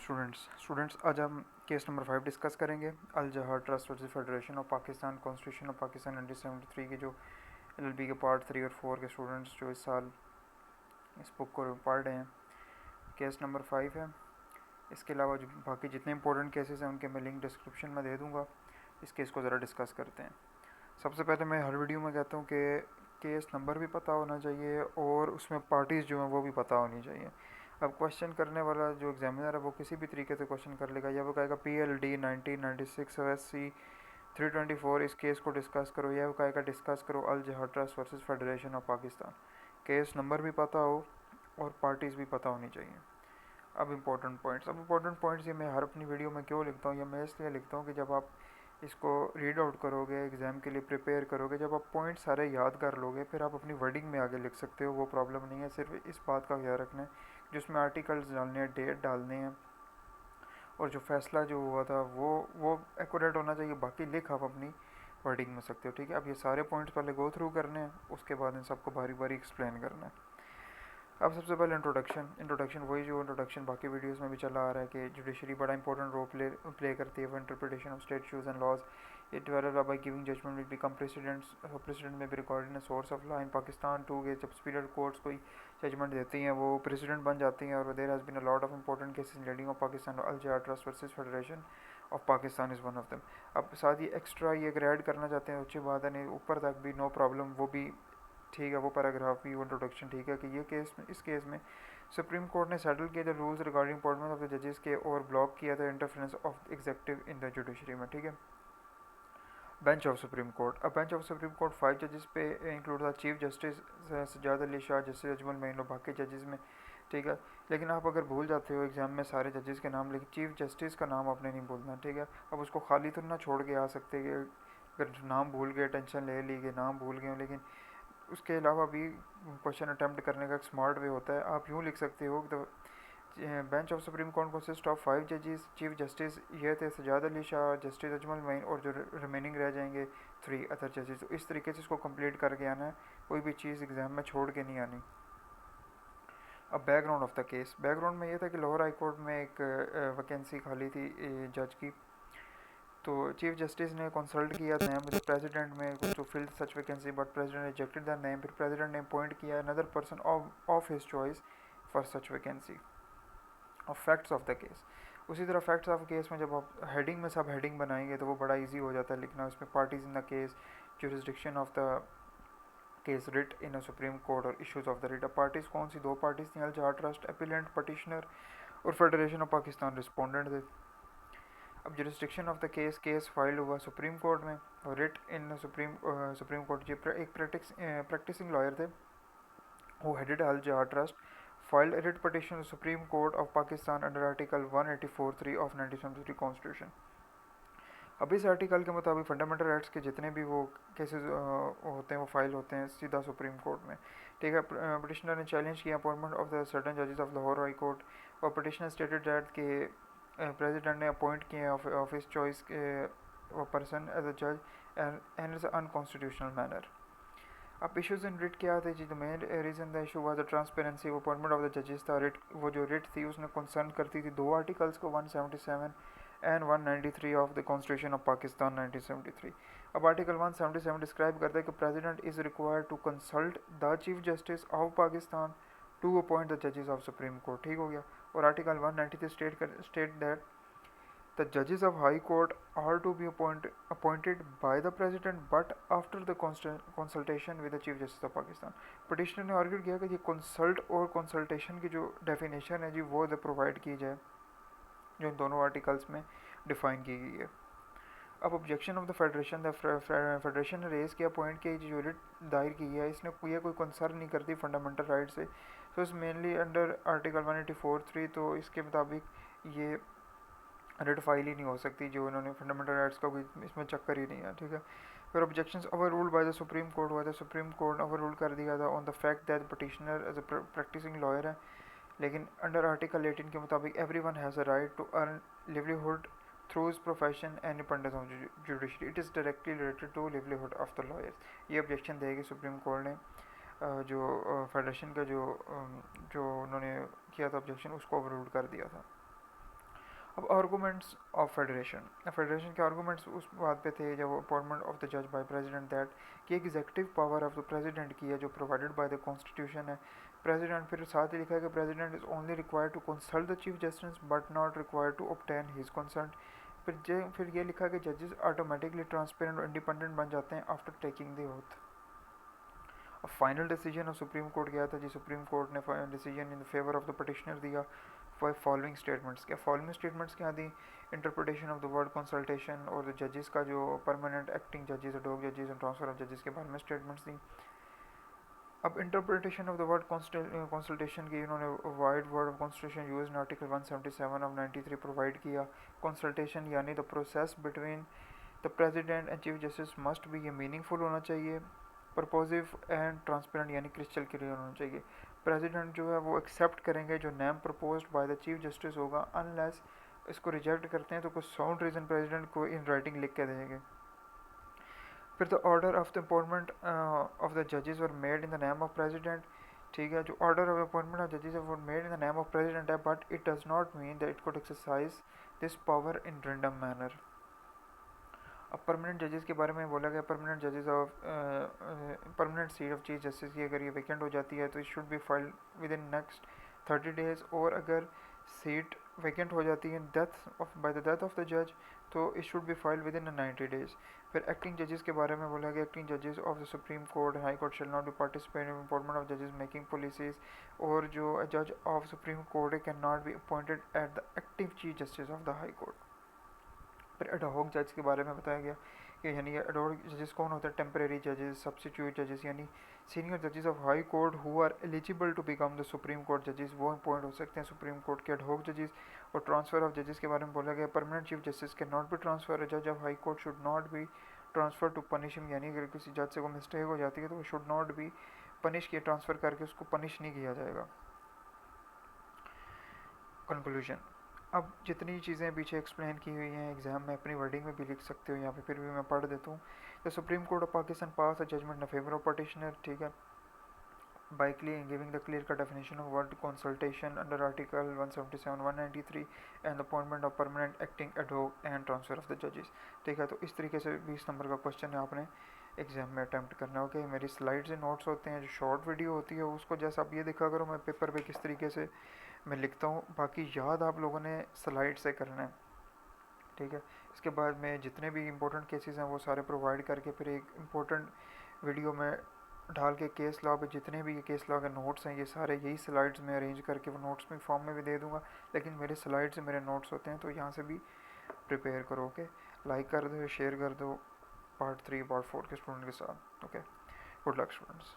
Students आज हम case number 5 discuss करेंगे। अल Jihad trust versus federation of Pakistan, constitution of Pakistan 1973 के जो एलएलबी के पार्ट 3 और 4 के स्टूडेंट्स जो इस साल इस बुक को पढ़ रहे हैं, केस नंबर 5 है। इसके अलावा जो बाकी जितने इंपॉर्टेंट केसेस हैं उनके मैं लिंक डिस्क्रिप्शन में दे दूँगा। इस केस को ज़रा डिस्कस करते हैं। सबसे पहले मैं हर वीडियो में कहता हूँ कि केस नंबर भी पता होना चाहिए और उसमें पार्टीज़ जो हैं वो भी पता होनी चाहिए। अब क्वेश्चन करने वाला जो एग्जामिनर है वो किसी भी तरीके से क्वेश्चन कर लेगा, या वो कहेगा PLD 1996 SC 324 इस केस को डिस्कस करो, या वो कहेगा डिस्कस करो Al Jihad trust versus federation of Pakistan. Case number भी पता हो और पार्टीज़ भी पता होनी चाहिए। अब इम्पोर्टेंट पॉइंट्स ये मैं हर अपनी वीडियो में क्यों लिखता हूँ, या मैं इसलिए लिखता हूँ कि जब आप इसको रीड आउट करोगे, एग्ज़ाम के लिए प्रिपेयर करोगे, जब आप पॉइंट सारे याद कर लोगे फिर आप अपनी वर्डिंग में आगे लिख सकते हो, वो प्रॉब्लम नहीं है। सिर्फ इस बात का ख्याल रखना है जिसमें आर्टिकल्स डालने हैं, डेट डालने हैं, और जो फैसला जो हुआ था वो एक्यूरेट होना चाहिए। बाकी लिख आप अपनी वर्डिंग में सकते हो, ठीक है। अब ये सारे पॉइंट्स पहले गो थ्रू करने हैं, उसके बाद इन सबको बारी बारी एक्सप्लेन करना है। अब सबसे पहले इंट्रोडक्शन वही जो इंट्रोडक्शन बाकी वीडियोस में भी चला आ रहा है कि जुडिशरी बड़ा इंपॉर्टेंट रोल प्ले करती है for interpretation of statutes and laws. It develop by giving judgement will become precedent में भी recorded in source of law in Pakistan टू के जब सुपीरियर कोर्ट्स कोई जजमेंट देती हैं वो प्रेसिडेंट बन जाती हैं। और there has been a lot of important cases leading of Pakistan. Al Jihad trust versus federation of Pakistan is one of them. अब साथ ही एक्स्ट्रा ये अगर ऐड करना चाहते हैं अच्छी बात है, नहीं ऊपर तक भी नो प्रॉब्लम, वो भी ठीक है, वो पैराग्राफ भी वो इंट्रोडक्शन ठीक है कि ये इस केस में सुप्रीम कोर्ट ने सेटल किया the rules regarding appointment of the जजेस के और ब्लॉक किया था interference of executive in the judiciary में, ठीक है। Bench of supreme court. अब बेंच ऑफ सुप्रीम कोर्ट 5 जजेस पे इंक्लूड था chief justice Sajjad Ali Shah, justice Ajmal Mian और बाकी जजेस में, ठीक है। लेकिन आप अगर भूल जाते हो एग्जाम में सारे जजेस के नाम, लेकिन चीफ जस्टिस का नाम आपने नहीं भूलना, ठीक है। अब उसको खाली तो ना छोड़ के आ सकते कि अगर नाम भूल गए टेंशन ले ली कि नाम भूल गए, लेकिन उसके अलावा भी क्वेश्चन अटैम्प्ट करने का एक स्मार्ट वे होता है। आप यूँ लिख सकते हो कि bench of supreme court consist of 5 जजेस। चीफ जस्टिस ये थे सजाद अली शाह, जस्टिस अजमल मैन और जो रिमेनिंग रह जाएंगे 3 अदर जजेस। तो इस तरीके से इसको कंप्लीट करके आना है, कोई भी चीज़ एग्जाम में छोड़ के नहीं आनी। अब background of the case. Background में ये था कि लाहौर हाई कोर्ट में एक वैकेंसी खाली थी जज की। तो चीफ जस्टिस ने कंसल्ट किया नेम विद प्रेसिडेंट में to fill such vacancy, but president rejected the name. फिर प्रेसिडेंट ने अपॉइंट किया another person of his choice for such vacancy. Of facts of the case. उसी तरह फैक्ट्स ऑफ केस में जब आप हेडिंग में सब हेडिंग बनाएंगे तो वो बड़ा इजी हो जाता है लिखना। इसमें parties in the case, jurisdiction of the case, writ in a supreme court और इश्यूज ऑफ द रिट। अब पार्टीज कौन सी? 2 पार्टीज थी, अल जहार ट्रस्ट एपिलेंट पटिशनर और फेडरेशन ऑफ पाकिस्तान रिस्पोंडेंट थे। अब jurisdiction of the case file हुआ सुप्रीम कोर्ट में और रिट इन सुप्रीम कोर्ट। ये एक प्रैक्टिसिंग लॉयर थे who headed Al Jahar Trust filed a writ petition to the Supreme Court of Pakistan under Article 184(3) of 1973 Constitution। अब इस article के मुताबिक फंडामेंटल राइट्स के जितने भी वो केसेस होते हैं वो फाइल होते हैं सीधा सुप्रीम कोर्ट में, ठीक है। पटिशनर ने चैलेंज किया अपॉइंटमेंट ऑफ द सर्टन जजेस ऑफ लाहौर हाई कोर्ट, और पटिशनर स्टेटेड दैट के प्रेसिडेंट ने अपॉइंट किए ऑफ हिज चॉइस के पर्सन एज अ जज एंड इज अनकॉन्स्टिट्यूशनल मैनर। अब इश्यूज इन रिट क्या थे जी? The main reason the issue was the transparency appointment of the जजेस था। रिट वो जो रिट थी उसने कंसर्न करती थी 2 आर्टिकल्स को, 177 and 193 of the constitution of Pakistan 1973। अब आर्टिकल 177 डिस्क्राइब करता है कि president is required to consult the chief justice of Pakistan to appoint the जजेस ऑफ सुप्रीम कोर्ट, ठीक हो गया। और article 193 state that the judges of High Court are to be appointed by the President but after the consultation with the Chief Justice of Pakistan। Petitioner ने argue किया कि ये consult और consultation की जो डेफिनेशन है जी वो प्रोवाइड की जाए जो इन दोनों आर्टिकल्स में डिफाइन की गई है। अब ऑब्जेक्शन ऑफ द फेडरेशन ने रेज किया पॉइंट कि जो रिट दायर की है इसने कोई कंसर्न नहीं करती फंडामेंटल राइट से, तो इस मेनली अंडर आर्टिकल 184(3), तो इसके मुताबिक ये रिट फाइल ही नहीं हो सकती, जो इन्होंने फंडामेंटल राइट्स का कोई इसमें चक्कर ही नहीं है, ठीक है। फिर objections overruled by the supreme court हुआ था। सुप्रीम कोर्ट ओवर रूल कर दिया था on the fact that petitioner as a practicing lawyer है, लेकिन अंडर आर्टिकल 18 के मुताबिक everyone has a right to earn livelihood through his profession and independence of judiciary. It is directly related to livelihood of the lawyers. ये objection देगी supreme court ने जो federation का जो उन्होंने किया था ऑब्जेक्शन उसको ओवर रूल कर दिया था। अब आर्गूमेंट्स ऑफ फेडरेशन के आर्गूमेंट्स उस बात पे थे जब अपॉइंटमेंट ऑफ द जज बाय प्रेसिडेंट दैट कि executive power of the president की है जो प्रोवाइडेड बाय द कॉन्स्टिट्यूशन है। प्रेसिडेंट फिर साथ ही लिखा है कि president is only required to consult the chief justice but not required to obtain his concert. फिर ये लिखा कि जजेस ऑटोमेटिकली ट्रांसपेरेंट और इंडिपेंडेंट बन जाते हैं आफ्टर टेकिंग द ओथ। अब final decision of supreme court गया था जी, सुप्रीम कोर्ट ने decision in favour of the petitioner दिया फॉर फॉलोइंग स्टेटमेंट्स। क्या फॉलोइंग स्टेटमेंट्स क्या दी? Interpretation of the word consultation और द जजेस का जो परमानेंट एक्टिंग जजेस एडहॉक जजेस एंड ट्रांसफर ऑफ जजेस के बारे में स्टेटमेंट्स दी। अब interpretation of the word consultation की इन्होंने wide word of constitution use article 177 of 93 provide किया। कंसल्टेशन यानी the process between the president and chief justice must be ये मीनिंगफुल होना चाहिए, परपोजिव एंड ट्रांसपेरेंट यानी क्रिस्टल क्लियर होना चाहिए। प्रेसिडेंट जो है वो एक्सेप्ट करेंगे जो name proposed by the chief justice होगा, अनलेस इसको रिजेक्ट करते हैं तो कुछ साउंड रीज़न प्रेसिडेंट को इन राइटिंग लिख के देंगे। फिर the order of the appointment of the जजेस were made in the name of president. ठीक है, जो ऑर्डर ऑफ अपॉइंटमेंट ऑफ जजेस were made in the name of president है, but it does not mean that it could exercise this power in random manner. अब permanent जजेस के बारे में बोला गया, परमानेंट जजेस of permanent seat of chief justice की अगर ये वैकेंट हो जाती है तो it should be filed with in next 30 days, और अगर सीट वैकेंट हो जाती है by the death of the जज तो it should be filed with in 90 days. फिर एक्टिंग जजेस के बारे में बोला गया, एक्टिंग जजेस of the supreme court high court shall not be participate in appointment of जजेस मेकिंग पॉलिसीज, और जो जज of supreme court can not be appointed at the active chief justice of the high court. फिर ad hoc जज के बारे में बताया गया कि यानी एडहॉक जजेस कौन होते हैं? टेम्परेरी जजेस, सब्सिट्यूट जजेस यानी सीनियर जजेस of high court who are eligible to become the supreme court जजेस, वो अपॉइंट हो सकते हैं सुप्रीम कोर्ट के एडहॉक जजेस। और ट्रांसफर ऑफ जजेस के बारे में बोला गया, permanent chief justice can not be transfer, जज of high court should not be transfer to punish him, यानी अगर किसी जज से कोई मिस्टेक हो जाती है तो वो शुड नॉट बी पनिश किया, ट्रांसफर करके उसको पनिश नहीं किया जाएगा। कंक्लूजन, अब जितनी चीज़ें पीछे एक्सप्लेन की हुई हैं एग्जाम में अपनी वर्डिंग में भी लिख सकते हो, यहाँ पे फिर भी मैं पढ़ देता हूँ। The supreme court of Pakistan pass a judgement in favour of petitioner, ठीक है, by giving the clear cut definition of word consultation under article 177 193 and the appointment of permanent acting ad hoc and transfer of the judges। ठीक है, तो इस तरीके से 20 number का question है आपने एग्जाम में अटैम्प्ट करना। ओके, मेरी स्लाइड्स एंड नोट्स होते हैं, जो शॉर्ट वीडियो होती है उसको जैसा आप ये देखा करो मैं पेपर पे किस तरीके से मैं लिखता हूँ, बाकी याद आप लोगों ने स्लाइड से करना है। ठीक है, इसके बाद में जितने भी इंपॉर्टेंट केसेस हैं वो सारे प्रोवाइड करके फिर एक इम्पोर्टेंट वीडियो में डाल के केस लॉ पे जितने भी ये केस लॉ के नोट्स हैं ये सारे यही स्लाइड्स में अरेंज करके वो नोट्स में फॉर्म में भी दे दूंगा, लेकिन मेरे स्लाइड से मेरे नोट्स होते हैं तो यहाँ से भी प्रिपेयर करो। ओके, लाइक कर दो, शेयर कर दो पार्ट 3 पार्ट 4 के स्टूडेंट के साथ। Okay, good luck students.